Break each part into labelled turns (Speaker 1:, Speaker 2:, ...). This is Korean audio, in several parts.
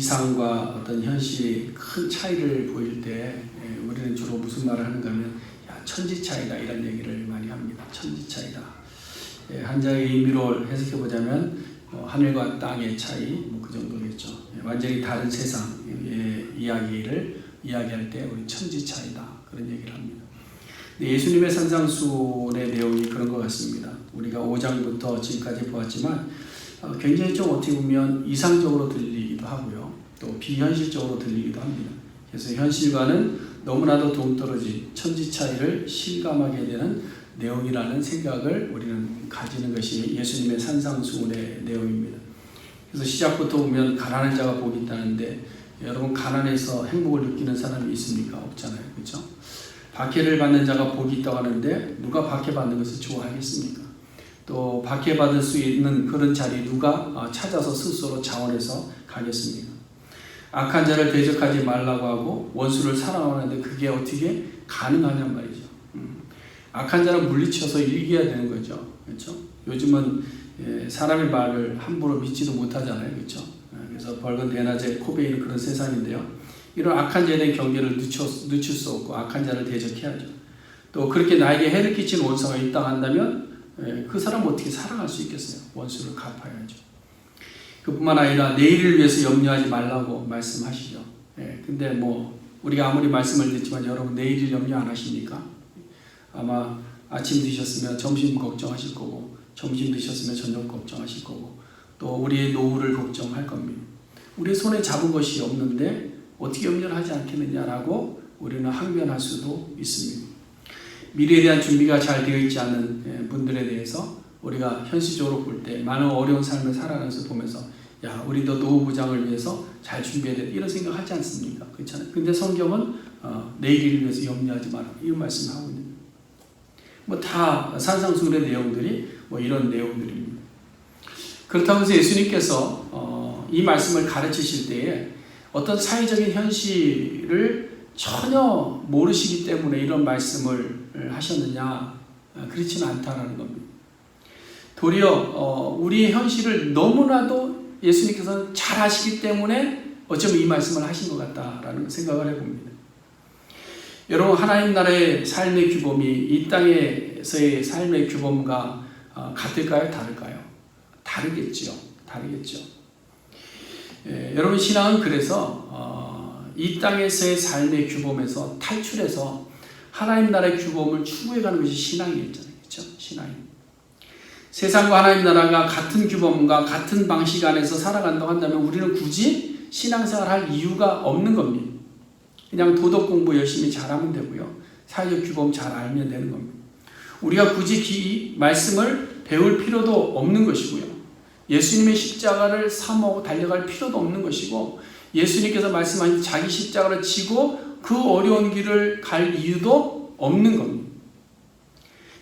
Speaker 1: 이상과 어떤 현실이 큰 차이를 보일 때 우리는 주로 무슨 말을 하는가 하면 천지 차이다 이런 얘기를 많이 합니다. 천지 차이다. 한자의 의미로 해석해 보자면 하늘과 땅의 차이 그 정도겠죠. 완전히 다른 세상의 이야기를 이야기할 때 우리 천지 차이다 그런 얘기를 합니다. 예수님의 산상수훈의 내용이 그런 것 같습니다. 우리가 5장부터 지금까지 보았지만 굉장히 좀 어떻게 보면 이상적으로 들리기도 하고요. 또 비현실적으로 들리기도 합니다. 그래서 현실과는 너무나도 동떨어진 천지 차이를 실감하게 되는 내용이라는 생각을 우리는 가지는 것이 예수님의 산상수훈의 내용입니다. 그래서 시작부터 보면 가난한 자가 복이 있다는데 여러분 가난해서 행복을 느끼는 사람이 있습니까? 없잖아요. 그렇죠? 박해를 받는 자가 복이 있다고 하는데 누가 박해받는 것을 좋아하겠습니까? 또 박해받을 수 있는 그런 자리 누가 찾아서 스스로 자원해서 가겠습니까? 악한 자를 대적하지 말라고 하고 원수를 사랑하는데 그게 어떻게 가능하냔 말이죠. 악한 자를 물리쳐서 이겨야 되는 거죠. 그렇죠? 요즘은 사람의 말을 함부로 믿지도 못하잖아요. 그렇죠? 그래서 벌건 대낮에 코베이는 그런 세상인데요. 이런 악한 자에 대한 경계를 늦출 수 없고 악한 자를 대적해야죠. 또 그렇게 나에게 해를 끼친 원수가 있다 한다면 그 사람은 어떻게 살아갈 수 있겠어요? 원수를 갚아야죠. 그뿐만 아니라 내일을 위해서 염려하지 말라고 말씀하시죠. 근데 우리가 아무리 말씀을 듣지만 여러분 내일을 염려 안 하십니까? 아마 아침 드셨으면 점심 걱정하실 거고 점심 드셨으면 저녁 걱정하실 거고 또 우리의 노후를 걱정할 겁니다. 우리 손에 잡은 것이 없는데 어떻게 염려를 하지 않겠느냐라고 우리는 항변할 수도 있습니다. 미래에 대한 준비가 잘 되어 있지 않은 분들에 대해서 우리가 현실적으로 볼 때 많은 어려운 삶을 살아가면서 보면서 우리도 노후 부장을 위해서 잘 준비해야 돼 이런 생각하지 않습니까? 그렇잖아요. 근데 성경은 내일을 위해서 염려하지 마라 이런 말씀을 하고 있는 다 산상수훈의 내용들이 이런 내용들입니다. 그렇다고 해서 예수님께서 이 말씀을 가르치실 때에 어떤 사회적인 현실을 전혀 모르시기 때문에 이런 말씀을 하셨느냐? 그렇지는 않다라는 겁니다. 도리어 우리의 현실을 너무나도 예수님께서는 잘 아시기 때문에 어쩌면 이 말씀을 하신 것 같다라는 생각을 해봅니다. 여러분 하나님 나라의 삶의 규범이 이 땅에서의 삶의 규범과 같을까요? 다를까요? 다르겠죠. 여러분 신앙은 그래서 이 땅에서의 삶의 규범에서 탈출해서 하나님 나라의 규범을 추구해가는 것이 신앙이었잖아요. 그렇죠? 신앙이. 세상과 하나님 나라가 같은 규범과 같은 방식 안에서 살아간다고 한다면 우리는 굳이 신앙생활 할 이유가 없는 겁니다. 그냥 도덕 공부 열심히 잘하면 되고요. 사회적 규범 잘 알면 되는 겁니다. 우리가 굳이 이 말씀을 배울 필요도 없는 것이고요. 예수님의 십자가를 사모하고 달려갈 필요도 없는 것이고 예수님께서 말씀하신 자기 십자가를 지고 그 어려운 길을 갈 이유도 없는 겁니다.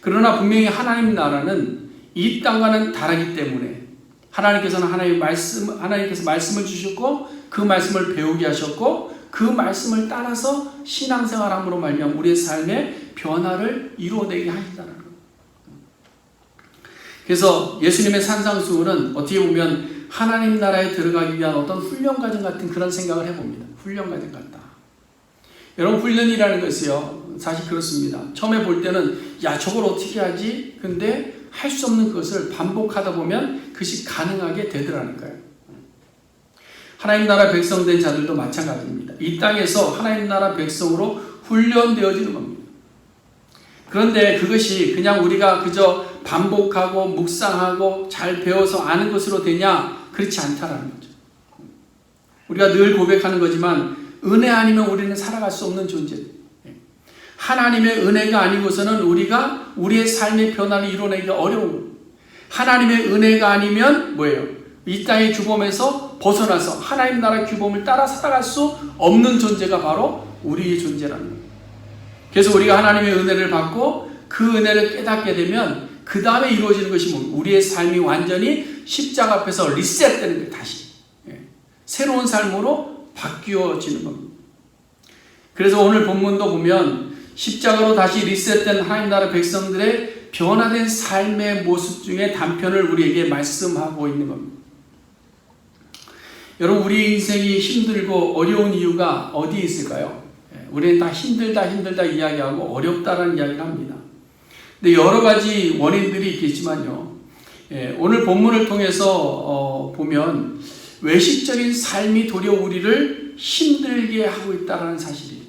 Speaker 1: 그러나 분명히 하나님 나라는 이 땅과는 다르기 때문에 하나님께서는 하나님께서 말씀을 주셨고 그 말씀을 배우게 하셨고 그 말씀을 따라서 신앙생활함으로 말미암아 우리의 삶의 변화를 이루어내게 하신다는 거예요. 그래서 예수님의 산상수훈은 어떻게 보면 하나님 나라에 들어가기 위한 어떤 훈련과정 같은 그런 생각을 해봅니다. 훈련과정 같다. 여러분 훈련이라는 것이요 사실 그렇습니다. 처음에 볼 때는 저걸 어떻게 하지? 근데 할 수 없는 것을 반복하다 보면 그것이 가능하게 되더라니까요. 하나님 나라 백성된 자들도 마찬가지입니다. 이 땅에서 하나님 나라 백성으로 훈련되어지는 겁니다. 그런데 그것이 그냥 우리가 그저 반복하고 묵상하고 잘 배워서 아는 것으로 되냐? 그렇지 않다라는 거죠. 우리가 늘 고백하는 거지만 은혜 아니면 우리는 살아갈 수 없는 존재. 하나님의 은혜가 아니고서는 우리가 우리의 삶의 변화를 이뤄내기 어려운 거예요. 하나님의 은혜가 아니면 뭐예요? 이 땅의 규범에서 벗어나서 하나님 나라 규범을 따라 살아갈 수 없는 존재가 바로 우리의 존재라는 거예요. 그래서 우리가 하나님의 은혜를 받고 그 은혜를 깨닫게 되면 그 다음에 이루어지는 것이 우리의 삶이 완전히 십자가 앞에서 리셋되는 거예요. 다시 새로운 삶으로 바뀌어지는 겁니다. 그래서 오늘 본문도 보면 십자가로 다시 리셋된 하나님 나라 백성들의 변화된 삶의 모습 중에 단편을 우리에게 말씀하고 있는 겁니다. 여러분, 우리 인생이 힘들고 어려운 이유가 어디에 있을까요? 우리는 다 힘들다 이야기하고 어렵다라는 이야기를 합니다. 근데 여러 가지 원인들이 있겠지만요. 오늘 본문을 통해서 보면 외식적인 삶이 도리어 우리를 힘들게 하고 있다는 사실이에요.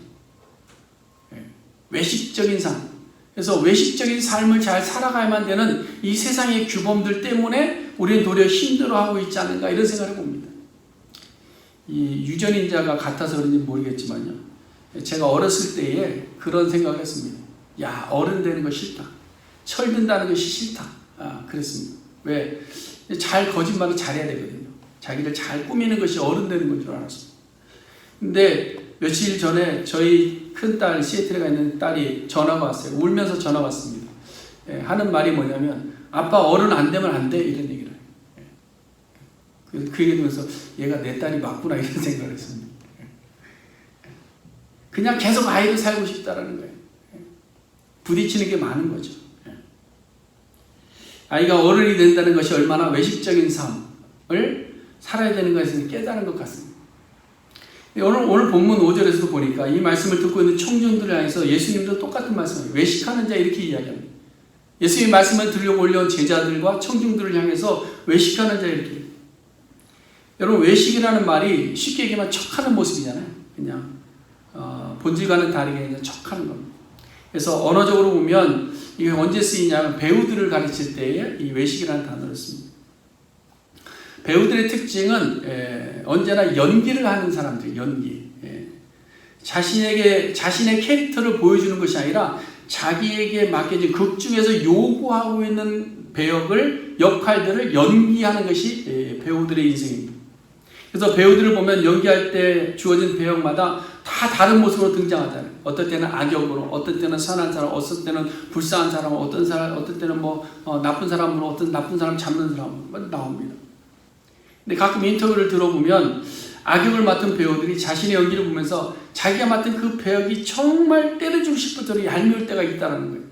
Speaker 1: 외식적인 삶. 그래서 외식적인 삶을 잘 살아가야만 되는 이 세상의 규범들 때문에 우리는 도리어 힘들어하고 있지 않은가, 이런 생각을 봅니다. 이 유전인자가 같아서 그런지 모르겠지만요. 제가 어렸을 때에 그런 생각을 했습니다. 야, 어른 되는 거 싫다. 철든다는 것이 싫다. 그랬습니다. 왜? 잘 거짓말을 잘해야 되거든요. 자기를 잘 꾸미는 것이 어른 되는 건 줄 알았습니다. 근데 며칠 전에 저희 큰딸, 시애틀에 가 있는 딸이 전화가 왔어요. 울면서 전화가 왔습니다. 하는 말이 뭐냐면, 아빠 어른 안 되면 안 돼, 이런 얘기를 해요. 그 얘기 들으면서 얘가 내 딸이 맞구나, 이런 생각을 했습니다. 그냥 계속 아이를 살고 싶다라는 거예요. 부딪히는 게 많은 거죠. 아이가 어른이 된다는 것이 얼마나 외식적인 삶을 살아야 되는 것을 깨달은 것 같습니다. 오늘 본문 5절에서도 보니까 이 말씀을 듣고 있는 청중들을 향해서 예수님도 똑같은 말씀을, 외식하는 자, 이렇게 이야기합니다. 예수님의 말씀을 들으려고 올려온 제자들과 청중들을 향해서 외식하는 자, 이렇게. 여러분, 외식이라는 말이 쉽게 얘기하면 척하는 모습이잖아요. 그냥 본질과는 다르게 그냥 척하는 겁니다. 그래서 언어적으로 보면 이게 언제 쓰이냐면 배우들을 가르칠 때에 이 외식이라는 단어를 씁니다. 배우들의 특징은 언제나 연기를 하는 사람들, 연기. 자신의 캐릭터를 보여주는 것이 아니라 자기에게 맡겨진 극 중에서 요구하고 있는 역할들을 연기하는 것이 배우들의 인생입니다. 그래서 배우들을 보면 연기할 때 주어진 배역마다 다 다른 모습으로 등장하잖아요. 어떨 때는 악역으로, 어떨 때는 선한 사람, 어떨 때는 불쌍한 사람, 어떨 때는 나쁜 사람으로, 어떤 나쁜 사람 잡는 사람으로 나옵니다. 근데 가끔 인터뷰를 들어보면 악역을 맡은 배우들이 자신의 연기를 보면서 자기가 맡은 그 배역이 정말 때려주고 싶을 정도로 얄미울 때가 있다는 거예요.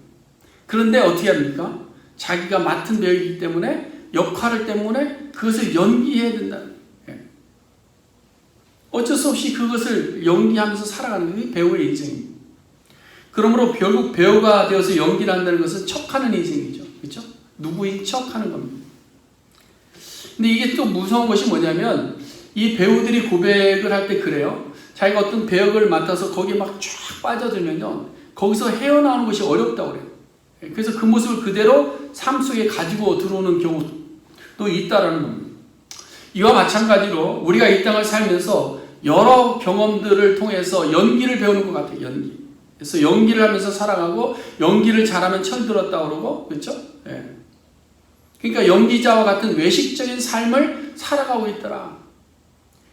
Speaker 1: 그런데 어떻게 합니까? 자기가 맡은 배역이기 때문에, 역할을 때문에 그것을 연기해야 된다. 어쩔 수 없이 그것을 연기하면서 살아가는 게 배우의 인생입니다. 그러므로 결국 배우가 되어서 연기를 한다는 것은 척하는 인생이죠. 그렇죠? 누구인 척하는 겁니다. 근데 이게 또 무서운 것이 뭐냐면, 이 배우들이 고백을 할 때 그래요. 자기가 어떤 배역을 맡아서 거기에 막 쫙 빠져들면요, 거기서 헤어나오는 것이 어렵다고 그래요. 그래서 그 모습을 그대로 삶 속에 가지고 들어오는 경우도 있다라는 겁니다. 이와 마찬가지로 우리가 이 땅을 살면서 여러 경험들을 통해서 연기를 배우는 것 같아요. 연기. 그래서 연기를 하면서 살아가고, 연기를 잘하면 철들었다고 그러고, 그렇죠? 그러니까 연기자와 같은 외식적인 삶을 살아가고 있더라.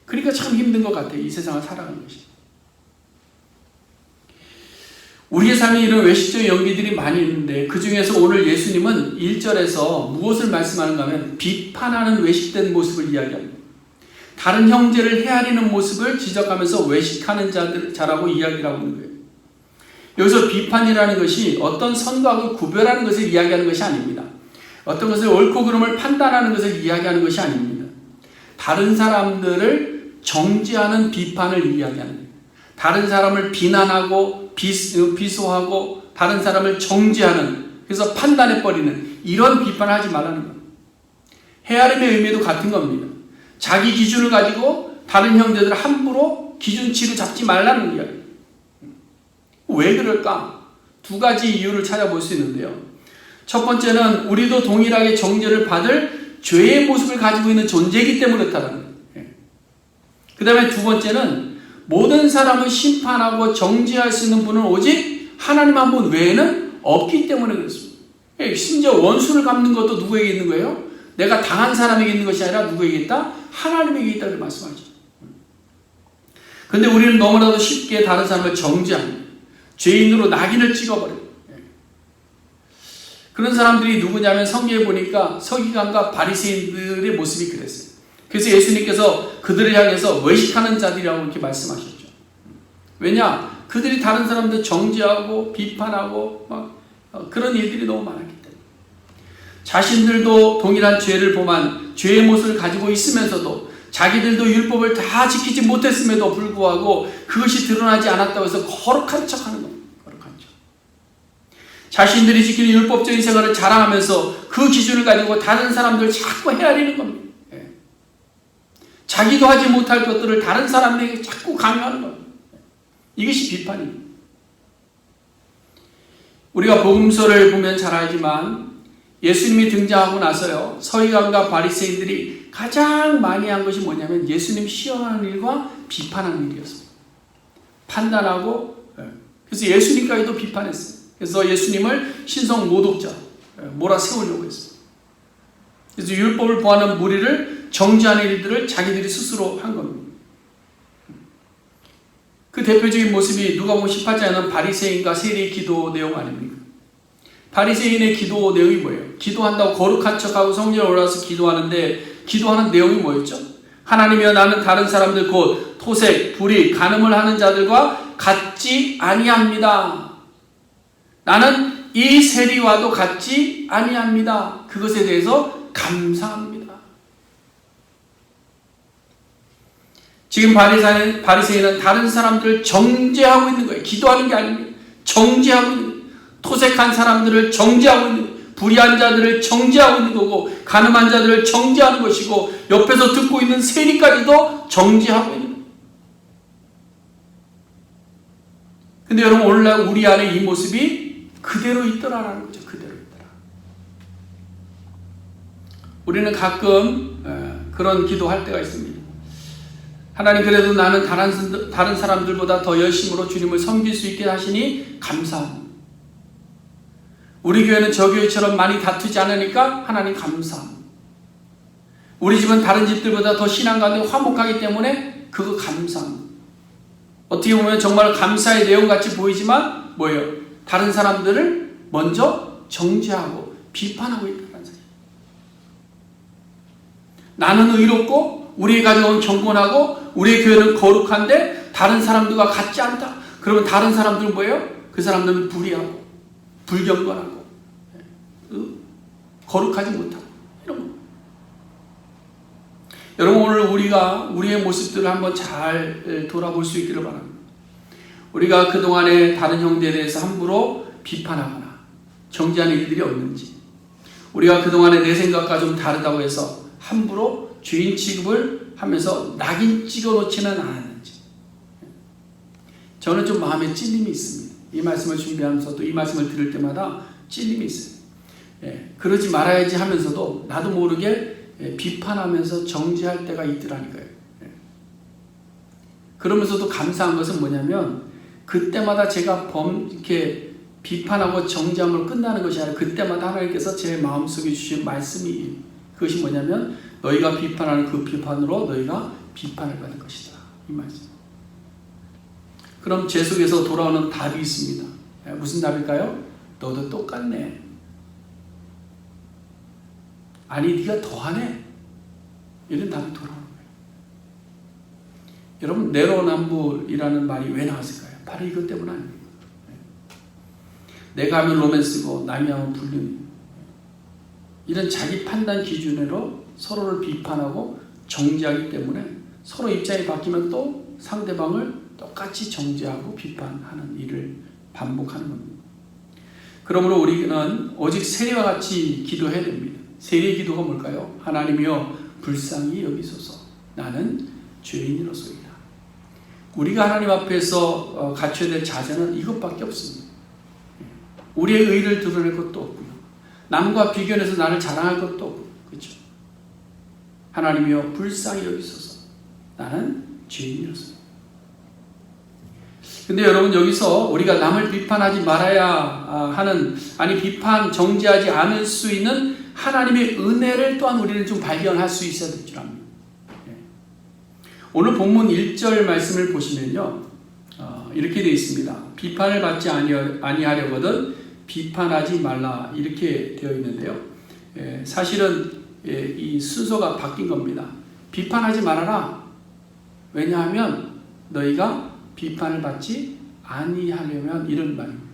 Speaker 1: 그러니까 참 힘든 것 같아요. 이 세상을 살아가는 것이. 우리의 삶에 이런 외식적인 연기들이 많이 있는데, 그 중에서 오늘 예수님은 1절에서 무엇을 말씀하는가 하면 비판하는 외식된 모습을 이야기합니다. 다른 형제를 헤아리는 모습을 지적하면서 외식하는 자라고 이야기를 하고 있는 거예요. 여기서 비판이라는 것이 어떤 선과 악을 구별하는 것을 이야기하는 것이 아닙니다. 어떤 것을 옳고 그름을 판단하는 것을 이야기하는 것이 아닙니다. 다른 사람들을 정죄하는 비판을 이야기하는 거예요. 다른 사람을 비난하고 비소하고 다른 사람을 정죄하는, 그래서 판단해버리는 이런 비판을 하지 말라는 겁니다. 헤아림의 의미도 같은 겁니다. 자기 기준을 가지고 다른 형제들을 함부로 기준치로 잡지 말라는 이야기예요. 왜 그럴까? 두 가지 이유를 찾아볼 수 있는데요. 첫 번째는 우리도 동일하게 정죄를 받을 죄의 모습을 가지고 있는 존재이기 때문에 그렇다는 거예요. 그 다음에 두 번째는 모든 사람을 심판하고 정죄할 수 있는 분은 오직 하나님 한 분 외에는 없기 때문에 그렇습니다. 심지어 원수를 갚는 것도 누구에게 있는 거예요? 내가 당한 사람에게 있는 것이 아니라 누구에게 있다? 하나님에게 있다고 말씀하죠. 그런데 우리는 너무나도 쉽게 다른 사람을 정죄합니다. 죄인으로 낙인을 찍어버려요. 그런 사람들이 누구냐면 성경에 보니까 서기관과 바리새인들의 모습이 그랬어요. 그래서 예수님께서 그들을 향해서 외식하는 자들이라고 이렇게 말씀하셨죠. 왜냐? 그들이 다른 사람들 정죄하고 비판하고 그런 일들이 너무 많았기 때문에. 자신들도 동일한 죄를 범한 죄의 모습을 가지고 있으면서도 자기들도 율법을 다 지키지 못했음에도 불구하고 그것이 드러나지 않았다고 해서 거룩한 척하는 겁니다. 거룩한 척. 자신들이 지키는 율법적인 생활을 자랑하면서 그 기준을 가지고 다른 사람들을 자꾸 헤아리는 겁니다. 자기도 하지 못할 것들을 다른 사람에게 자꾸 강요하는 겁니다. 이것이 비판입니다. 우리가 복음서를 보면 잘 알지만 예수님이 등장하고 나서요, 서기관과 바리새인들이 가장 많이 한 것이 뭐냐면 예수님 시험하는 일과 비판하는 일이었습니다. 판단하고, 그래서 예수님까지도 비판했어요. 그래서 예수님을 신성 모독자, 몰아세우려고 했어요. 그래서 율법을 보하는 무리를 정죄하는 일들을 자기들이 스스로 한 겁니다. 그 대표적인 모습이 누가복음 18장에는 바리새인과 세리의 기도 내용 아닙니까? 바리새인의 기도 내용이 뭐예요? 기도한다고 거룩한 척하고 성전에 올라와서 기도하는데 기도하는 내용이 뭐였죠? 하나님이여 나는 다른 사람들 곧 토색, 불의, 간음을 하는 자들과 같지 아니합니다. 나는 이 세리와도 같지 아니합니다. 그것에 대해서 감사합니다. 지금 바리새인은 다른 사람들을 정죄하고 있는 거예요. 기도하는 게 아닙니다. 정죄하고 있는 거예요. 토색한 사람들을 정죄하고 있는 거예요. 불의한 자들을 정죄하고 있는 거고, 간음한 자들을 정죄하는 것이고, 옆에서 듣고 있는 세리까지도 정죄하고 있는 거예요. 근데 여러분, 오늘날 우리 안에 이 모습이 그대로 있더라라는 거죠. 그대로 있더라. 우리는 가끔 그런 기도할 때가 있습니다. 하나님, 그래도 나는 다른 사람들보다 더 열심으로 주님을 섬길 수 있게 하시니 감사합니다. 우리 교회는 저 교회처럼 많이 다투지 않으니까 하나님 감사합니다. 우리 집은 다른 집들보다 더 신앙 가운데 화목하기 때문에 그거 감사합니다. 어떻게 보면 정말 감사의 내용같이 보이지만 뭐예요? 다른 사람들을 먼저 정죄하고 비판하고 있다는 사실. 나는 의롭고 우리의 가정은 경건하고 우리의 교회는 거룩한데 다른 사람들과 같지 않다. 그러면 다른 사람들은 뭐예요? 그 사람들은 불의하고 불경건하고 거룩하지 못하고 이런 거. 여러분, 오늘 우리가 우리의 모습들을 한번 잘 돌아볼 수 있기를 바랍니다. 우리가 그동안에 다른 형제에 대해서 함부로 비판하거나 정죄하는 일들이 없는지, 우리가 그동안에 내 생각과 좀 다르다고 해서 함부로 죄인 취급을 하면서 낙인 찍어놓지는 않았는지. 저는 좀 마음에 찔림이 있습니다. 이 말씀을 준비하면서 또 이 말씀을 들을 때마다 찔림이 있어요. 그러지 말아야지 하면서도 나도 모르게 비판하면서 정죄할 때가 있더라니까요. 그러면서도 감사한 것은 뭐냐면 그때마다 제가 이렇게 비판하고 정죄함으로 끝나는 것이 아니라 그때마다 하나님께서 제 마음속에 주신 말씀이, 그것이 뭐냐면 너희가 비판하는 그 비판으로 너희가 비판을 받을 것이다. 이 말씀. 그럼 제 속에서 돌아오는 답이 있습니다. 무슨 답일까요? 너도 똑같네. 아니, 네가 더하네. 이런 답이 돌아오는 거예요. 여러분, 내로남불이라는 말이 왜 나왔을까요? 바로 이것 때문 아닙니까? 내가 하면 로맨스고 남이 하면 불륜. 이런 자기 판단 기준으로 서로를 비판하고 정죄하기 때문에 서로 입장이 바뀌면 또 상대방을 똑같이 정죄하고 비판하는 일을 반복하는 겁니다. 그러므로 우리는 오직 세리와 같이 기도해야 됩니다. 세리의 기도가 뭘까요? 하나님이여 불쌍히 여기소서. 나는 죄인이로소이다. 우리가 하나님 앞에서 갖춰야 될 자세는 이것밖에 없습니다. 우리의 의를 드러낼 것도 없고요. 남과 비교해서 나를 자랑할 것도 없고, 그렇죠? 하나님이여 불쌍히 여기소서. 나는 죄인이로소이다. 근데 여러분, 여기서 우리가 남을 비판하지 말아야 하는, 아니 비판, 정죄하지 않을 수 있는 하나님의 은혜를 또한 우리는 좀 발견할 수 있어야 될 줄 압니다. 오늘 본문 1절 말씀을 보시면요, 이렇게 되어 있습니다. 비판을 받지 아니하려거든 비판하지 말라, 이렇게 되어 있는데요. 사실은 이 순서가 바뀐 겁니다. 비판하지 말아라. 왜냐하면 너희가 비판을 받지 아니하려면, 이런 말입니다.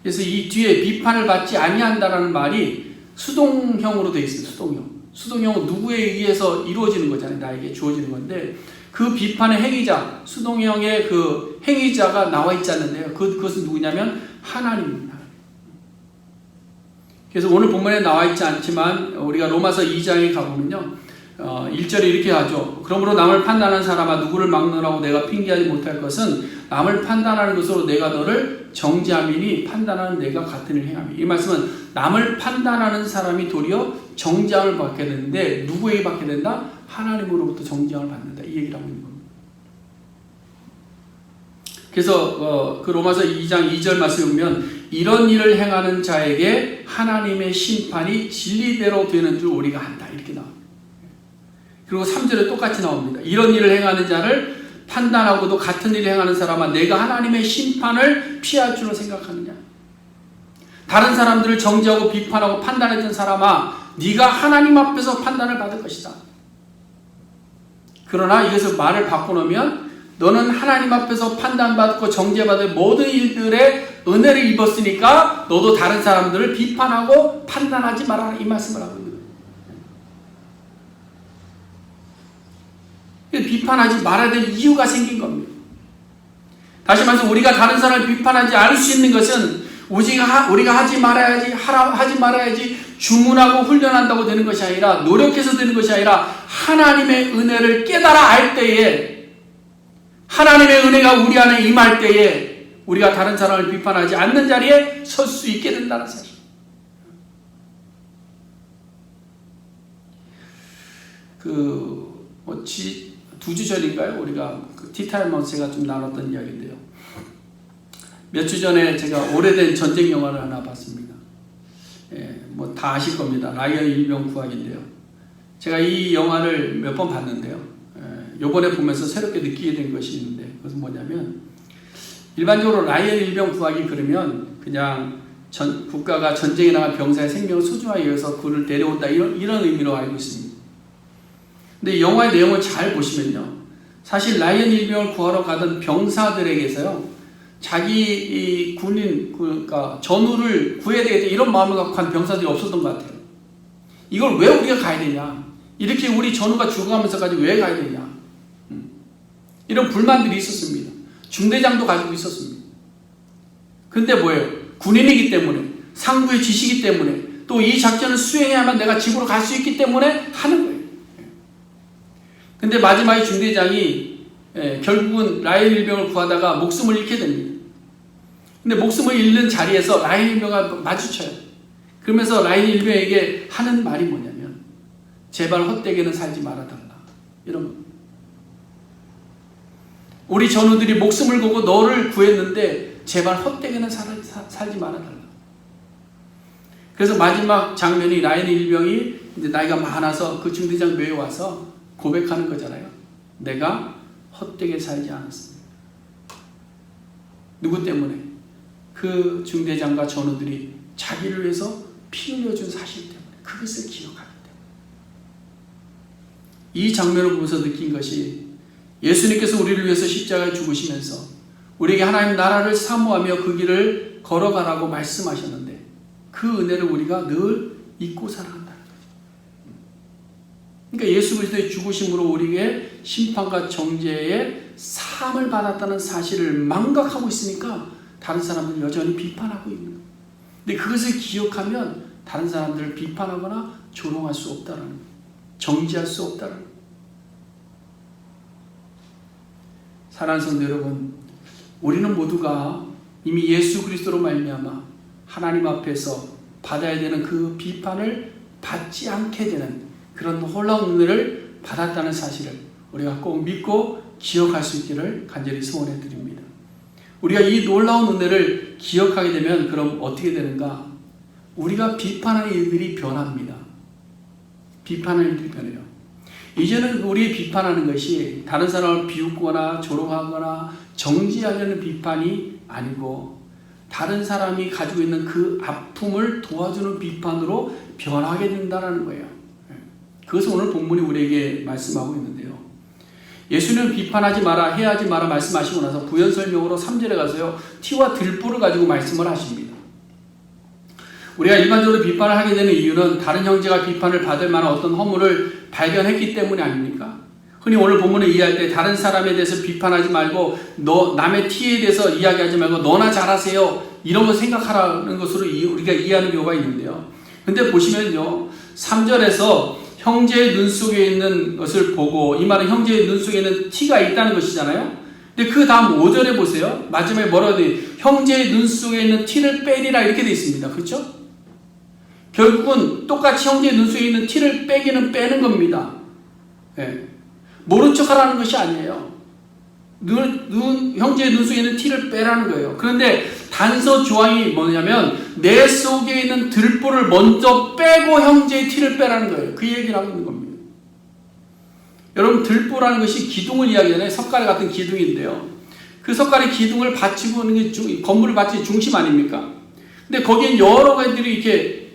Speaker 1: 그래서 이 뒤에 비판을 받지 아니한다라는 말이 수동형으로 되어 있습니다. 수동형. 수동형은 누구에 의해서 이루어지는 거잖아요. 나에게 주어지는 건데 그 비판의 행위자, 수동형의 그 행위자가 나와 있지 않는데요. 그것은 누구냐면 하나님입니다. 그래서 오늘 본문에 나와 있지 않지만 우리가 로마서 2장에 가보면요. 1절에 이렇게 하죠. 그러므로 남을 판단하는 사람아 누구를 막느라고 내가 핑계하지 못할 것은 남을 판단하는 것으로 내가 너를 정죄함이니 판단하는 내가 같은 일을 행함이. 이 말씀은 남을 판단하는 사람이 도리어 정죄함을 받게 되는데 누구에게 받게 된다? 하나님으로부터 정죄함을 받는다. 이 얘기를 하고 있는 겁니다. 그래서 그 로마서 2장 2절 말씀에 보면 이런 일을 행하는 자에게 하나님의 심판이 진리대로 되는 줄 우리가 안다. 이렇게 나옵니다. 그리고 3절에 똑같이 나옵니다. 이런 일을 행하는 자를 판단하고도 같은 일을 행하는 사람아 내가 하나님의 심판을 피할 줄로 생각하느냐. 다른 사람들을 정죄하고 비판하고 판단했던 사람아 네가 하나님 앞에서 판단을 받을 것이다. 그러나 이것을 말을 바꿔놓으면 너는 하나님 앞에서 판단받고 정죄받을 모든 일들의 은혜를 입었으니까 너도 다른 사람들을 비판하고 판단하지 말아라. 이 말씀을 하고 있는 거예요. 비판하지 말아야 될 이유가 생긴 겁니다. 다시 말해서 우리가 다른 사람을 비판하지 않을 수 있는 것은 우리가 하지 말아야지 주문하고 훈련한다고 되는 것이 아니라 노력해서 되는 것이 아니라 하나님의 은혜를 깨달아 알 때에 하나님의 은혜가 우리 안에 임할 때에 우리가 다른 사람을 비판하지 않는 자리에 설 수 있게 된다는 사실. 두 주 전인가요? 우리가 티타임하우스 제가 좀 나눴던 이야기인데요. 몇 주 전에 제가 오래된 전쟁 영화를 하나 봤습니다. 뭐 다 아실 겁니다. 라이언 일병 구하기인데요. 제가 이 영화를 몇 번 봤는데요. 요번에 보면서 새롭게 느끼게 된 것이 있는데 그것은 뭐냐면 일반적으로 라이언 일병 구하기 그러면 그냥 국가가 전쟁에 나간 병사의 생명을 소중하게 여겨서 그를 데려온다 이런 의미로 알고 있습니다. 근데 영화의 내용을 잘 보시면요. 사실 라이언 일병을 구하러 가던 병사들에게서요. 자기 군인, 그러니까 전우를 구해야 되겠다 이런 마음을 갖고 간 병사들이 없었던 것 같아요. 이걸 왜 우리가 가야 되냐. 이렇게 우리 전우가 죽어가면서까지 왜 가야 되냐. 이런 불만들이 있었습니다. 중대장도 가지고 있었습니다. 근데 뭐예요? 군인이기 때문에, 상부의 지시이기 때문에, 또 이 작전을 수행해야만 내가 집으로 갈 수 있기 때문에 하는 거예요. 근데 마지막에 중대장이 결국은 라이언 일병을 구하다가 목숨을 잃게 됩니다. 근데 목숨을 잃는 자리에서 라이언 일병과 마주쳐요. 그러면서 라이언 일병에게 하는 말이 뭐냐면 제발 헛되게는 살지 말아달라. 이런 겁니다. 우리 전우들이 목숨을 걸고 너를 구했는데 제발 헛되게는 살지 말아달라. 그래서 마지막 장면이 라이언 일병이 이제 나이가 많아서 그 중대장 묘에 와서 고백하는 거잖아요. 내가 헛되게 살지 않았습니다. 누구 때문에? 그 중대장과 전우들이 자기를 위해서 피 흘려준 사실 때문에 그것을 기억하기 때문에 이 장면을 보면서 느낀 것이 예수님께서 우리를 위해서 십자가에 죽으시면서 우리에게 하나님 나라를 사모하며 그 길을 걸어가라고 말씀하셨는데 그 은혜를 우리가 늘 잊고 살아간다는 거죠. 그러니까 예수 그리스도의 죽으심으로 우리에게 심판과 정죄의 사함을 받았다는 사실을 망각하고 있으니까 다른 사람들은 여전히 비판하고 있는 거예요. 근데 그것을 기억하면 다른 사람들을 비판하거나 조롱할 수 없다는 거예요. 정죄할 수 없다는 거예요. 사랑하는 성도 여러분, 우리는 모두가 이미 예수 그리스도로 말미암아 하나님 앞에서 받아야 되는 그 비판을 받지 않게 되는 그런 놀라운 은혜를 받았다는 사실을 우리가 꼭 믿고 기억할 수 있기를 간절히 소원해 드립니다. 우리가 이 놀라운 은혜를 기억하게 되면 그럼 어떻게 되는가? 우리가 비판하는 일들이 변합니다. 비판하는 일들이 변해요. 이제는 우리 비판하는 것이 다른 사람을 비웃거나 조롱하거나 정지하려는 비판이 아니고 다른 사람이 가지고 있는 그 아픔을 도와주는 비판으로 변하게 된다는 거예요. 그것을 오늘 본문이 우리에게 말씀하고 있는데요. 예수님은 비판하지 마라, 해하지 마라 말씀하시고 나서 부연 설명으로 3절에 가서요. 티와 들보를 가지고 말씀을 하십니다. 우리가 일반적으로 비판을 하게 되는 이유는 다른 형제가 비판을 받을 만한 어떤 허물을 발견했기 때문이 아닙니까? 흔히 오늘 본문을 이해할 때 다른 사람에 대해서 비판하지 말고 남의 티에 대해서 이야기하지 말고 너나 잘하세요 이런 거 생각하라는 것으로 우리가 이해하는 경우가 있는데요. 근데 보시면요 3절에서 형제의 눈 속에 있는 것을 보고, 이 말은 형제의 눈 속에 있는 티가 있다는 것이잖아요. 근데 그 다음 5절에 보세요. 마지막에 뭐라고 돼요? 형제의 눈 속에 있는 티를 빼리라 이렇게 되어 있습니다. 그렇죠? 결국은 똑같이 형제의 눈 속에 있는 티를 빼기는 빼는 겁니다. 네. 모른 척 하라는 것이 아니에요. 형제의 눈 속에 있는 티를 빼라는 거예요. 그런데 단서 조항이 뭐냐면 내 속에 있는 들보를 먼저 빼고 형제의 티를 빼라는 거예요. 그 얘기를 하고 있는 겁니다. 여러분 들보라는 것이 기둥을 이야기하잖아요. 석가래 같은 기둥인데요. 그 석가래 기둥을 받치고 있는 게 건물을 받치는 중심 아닙니까? 근데 거기에 여러 가지들이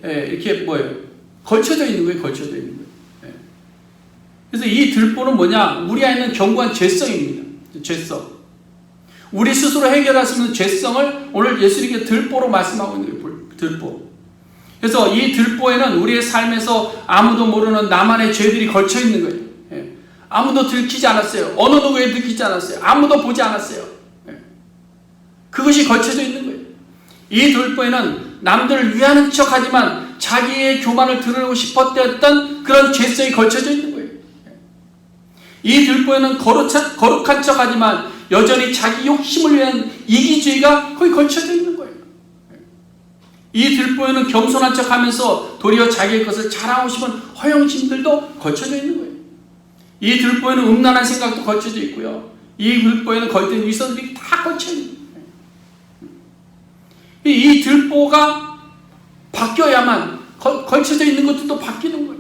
Speaker 1: 이렇게 뭐예요? 걸쳐져 있는 거예요. 걸쳐져 있는 거예요. 그래서 이 들보는 뭐냐? 우리 안에 있는 견고한 죄성입니다. 죄성. 우리 스스로 해결할 수 있는 죄성을 오늘 예수님께 들보로 말씀하고 있는 거예요. 들보. 그래서 이 들보에는 우리의 삶에서 아무도 모르는 나만의 죄들이 걸쳐 있는 거예요. 아무도 들키지 않았어요. 어느 누구에 들키지 않았어요. 아무도 보지 않았어요. 그것이 걸쳐져 있는 거예요. 이 들보에는 남들을 위하는 척하지만 자기의 교만을 드러내고 싶었던 그런 죄성이 걸쳐져 있는 거예요. 이 들보에는 거룩한 척하지만 여전히 자기 욕심을 위한 이기주의가 거기 걸쳐져 있는 거예요. 이 들보에는 겸손한 척하면서 도리어 자기의 것을 자랑하고 싶은 허영심들도 걸쳐져 있는 거예요. 이 들보에는 음란한 생각도 걸쳐져 있고요. 이 들보에는 거짓된 위선들이 다 걸쳐 있는 거예요. 이 들보가 바뀌어야만 걸쳐져 있는 것들도 바뀌는 거예요.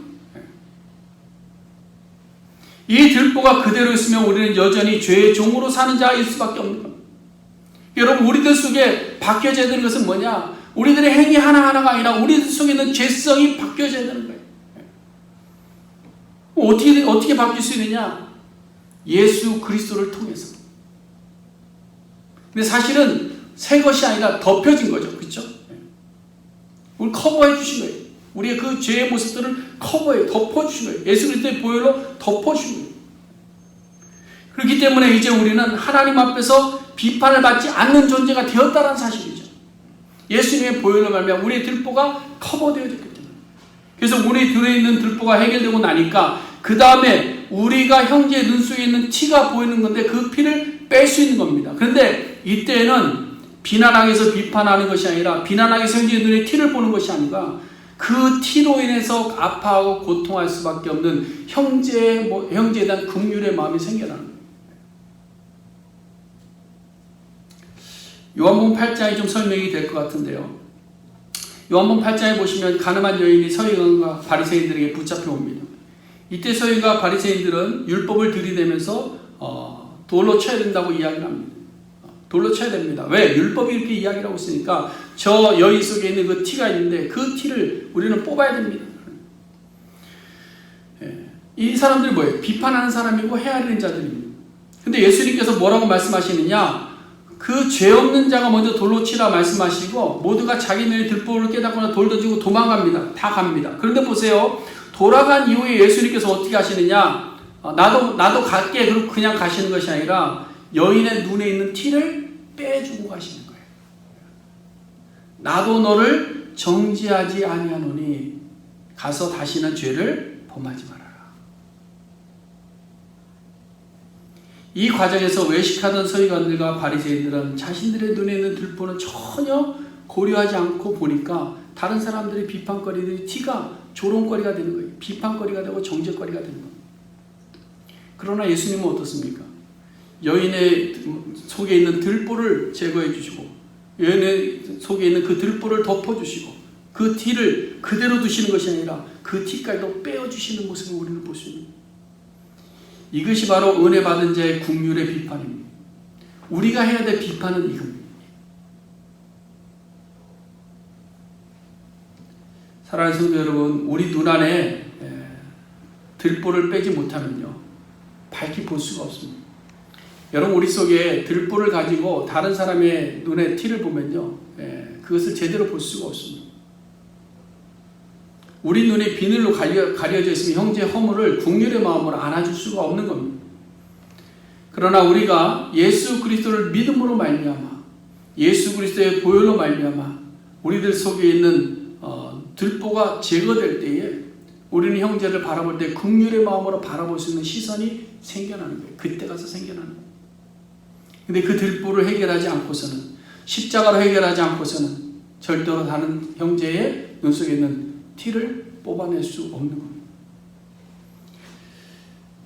Speaker 1: 이 들보가 그대로 있으면 우리는 여전히 죄의 종으로 사는 자일 수밖에 없는 겁니다. 여러분 우리들 속에 바뀌어져야 되는 것은 뭐냐? 우리들의 행위 하나하나가 아니라 우리들 속에 있는 죄성이 바뀌어져야 되는 거예요. 어떻게 바뀔 수 있느냐? 예수 그리스도를 통해서. 근데 사실은 새 것이 아니라 덮여진 거죠. 그렇죠? 우리 커버해 주신 거예요. 우리의 그 죄의 모습들을 커버해 덮어주신 거예요. 예수 그리스도의 보혈로 덮어주신 거예요. 그렇기 때문에 이제 우리는 하나님 앞에서 비판을 받지 않는 존재가 되었다는 사실이죠. 예수님의 보혈로 말미암아 우리의 들보가 커버되어졌기 때문에. 그래서 우리 들에 있는 들보가 해결되고 나니까 그 다음에 우리가 형제의 눈 속에 있는 티가 보이는 건데 그 피를 뺄 수 있는 겁니다. 그런데 이때는 비난하기 위해서 비판하는 것이 아니라 비난하기 위해서 형제의 눈에 티를 보는 것이 아니라 그 티로 인해서 아파하고 고통할 수밖에 없는 형제에 대한 긍휼의 마음이 생겨나는 거예요. 요한복음 8장이 좀 설명이 될 것 같은데요. 요한복음 8장에 보시면 가늠한 여인이 서기관과 바리새인들에게 붙잡혀 옵니다. 이때 서기관과 바리새인들은 율법을 들이대면서 돌로 쳐야 된다고 이야기를 합니다. 돌로 쳐야 됩니다. 왜? 율법이 이렇게 이야기를 하고 있으니까 저 여인 속에 있는 그 티가 있는데 그 티를 우리는 뽑아야 됩니다. 이 사람들이 뭐예요? 비판하는 사람이고 헤아리는 자들입니다. 근데 예수님께서 뭐라고 말씀하시느냐? 그 죄 없는 자가 먼저 돌로 치라 말씀하시고 모두가 자기 눈에 들보를 깨닫거나 돌 던지고 도망갑니다. 다 갑니다. 그런데 보세요. 돌아간 이후에 예수님께서 어떻게 하시느냐? 나도 갈게. 그리고 그냥 가시는 것이 아니라 여인의 눈에 있는 티를 빼주고 가시는 거예요. 나도 너를 정죄하지 아니하노니 가서 다시는 죄를 범하지 말아라. 이 과정에서 외식하던 서기관들과 바리새인들은 자신들의 눈에 있는 들보는 전혀 고려하지 않고 보니까 다른 사람들의 비판거리들이 티가 조롱거리가 되는 거예요. 비판거리가 되고 정죄거리가 되는 거예요. 그러나 예수님은 어떻습니까? 여인의 속에 있는 들보를 제거해 주시고 여인의 속에 있는 그 들보를 덮어주시고 그 티를 그대로 두시는 것이 아니라 그 티까지도 빼어주시는 모습을 우리는 볼 수 있는 거예요. 이것이 바로 은혜 받은 자의 긍휼의 비판입니다. 우리가 해야 될 비판은 이겁니다. 사랑하는 성도 여러분, 우리 눈 안에 들보를 빼지 못하면요 밝히 볼 수가 없습니다. 여러분 우리 속에 들보를 가지고 다른 사람의 눈에 티를 보면요 그것을 제대로 볼 수가 없습니다. 우리 눈에 비늘로 가려져 있으면 형제의 허물을 긍휼의 마음으로 안아줄 수가 없는 겁니다. 그러나 우리가 예수 그리스도를 믿음으로 말미암아 예수 그리스도의 보혈로 말미암아 우리들 속에 있는 들보가 제거될 때에 우리는 형제를 바라볼 때 긍휼의 마음으로 바라볼 수 있는 시선이 생겨나는 거예요. 그때 가서 생겨나는 거예요. 근데 그 들보를 해결하지 않고서는, 십자가로 해결하지 않고서는 절대로 다른 형제의 눈 속에 있는 티를 뽑아낼 수 없는 겁니다.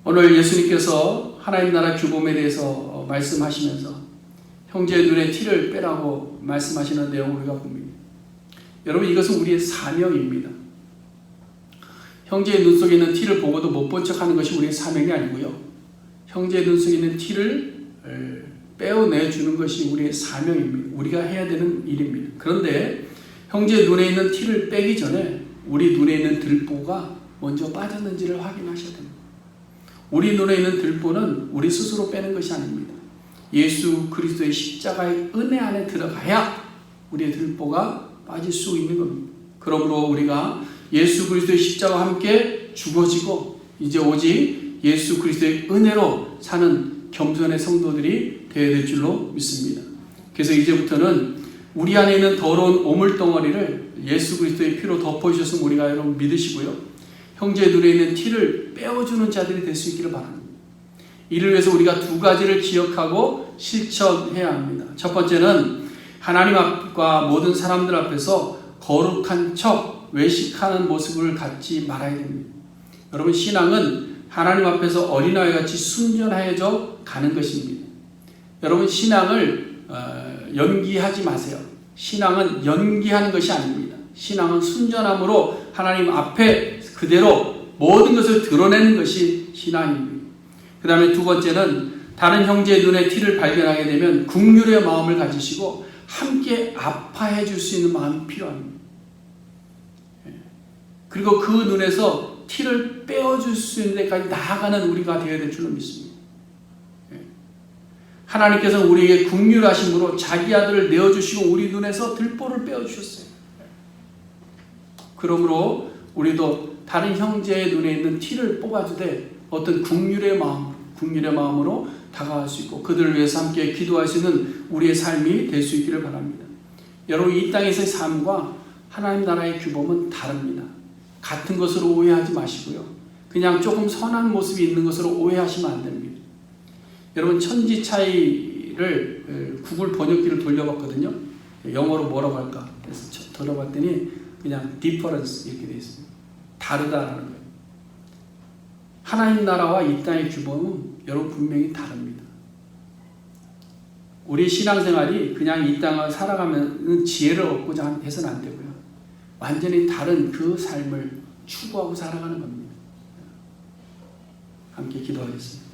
Speaker 1: 오늘 예수님께서 하나님 나라 규범에 대해서 말씀하시면서 형제의 눈에 티를 빼라고 말씀하시는 내용을 우리가 봅니다. 여러분, 이것은 우리의 사명입니다. 형제의 눈 속에 있는 티를 보고도 못 본 척하는 것이 우리의 사명이 아니고요. 형제의 눈 속에 있는 티를 빼어내주는 것이 우리의 사명입니다. 우리가 해야 되는 일입니다. 그런데 형제의 눈에 있는 티를 빼기 전에 우리 눈에 있는 들보가 먼저 빠졌는지를 확인하셔야 됩니다. 우리 눈에 있는 들보는 우리 스스로 빼는 것이 아닙니다. 예수 그리스도의 십자가의 은혜 안에 들어가야 우리의 들보가 빠질 수 있는 겁니다. 그러므로 우리가 예수 그리스도의 십자가와 함께 죽어지고 이제 오직 예수 그리스도의 은혜로 사는 겸손의 성도들이 되어야 될 줄로 믿습니다. 그래서 이제부터는 우리 안에 있는 더러운 오물덩어리를 예수 그리스도의 피로 덮어주셨으면 우리가 여러분 믿으시고요. 형제의 눈에 있는 티를 빼어주는 자들이 될 수 있기를 바랍니다. 이를 위해서 우리가 두 가지를 기억하고 실천해야 합니다. 첫 번째는 하나님 앞과 모든 사람들 앞에서 거룩한 척 외식하는 모습을 갖지 말아야 됩니다. 여러분, 신앙은 하나님 앞에서 어린아이같이 순전해져 가는 것입니다. 여러분, 신앙을 연기하지 마세요. 신앙은 연기하는 것이 아닙니다. 신앙은 순전함으로 하나님 앞에 그대로 모든 것을 드러내는 것이 신앙입니다. 그 다음에 두 번째는 다른 형제의 눈에 티를 발견하게 되면 긍휼의 마음을 가지시고 함께 아파해 줄 수 있는 마음이 필요합니다. 그리고 그 눈에서 티를 빼어줄 수 있는 데까지 나아가는 우리가 되어야 될 줄로 믿습니다. 하나님께서는 우리에게 긍휼하심으로 자기 아들을 내어주시고 우리 눈에서 들보를 빼어주셨어요. 그러므로 우리도 다른 형제의 눈에 있는 티를 뽑아주되 어떤 긍휼의 마음으로 다가갈 수 있고 그들을 위해서 함께 기도할 수 있는 우리의 삶이 될 수 있기를 바랍니다. 여러분, 이 땅에서의 삶과 하나님 나라의 규범은 다릅니다. 같은 것으로 오해하지 마시고요. 그냥 조금 선한 모습이 있는 것으로 오해하시면 안 됩니다. 여러분, 천지 차이를 구글 번역기를 돌려봤거든요. 영어로 뭐라고 할까? 그래서 들어봤더니 그냥 difference 이렇게 되어 있습니다. 다르다라는 거예요. 하나님 나라와 이 땅의 규범은 여러분 분명히 다릅니다. 우리 신앙생활이 그냥 이 땅을 살아가면 지혜를 얻고자 해서는 안 되고요. 완전히 다른 그 삶을 추구하고 살아가는 겁니다. 함께 기도하겠습니다.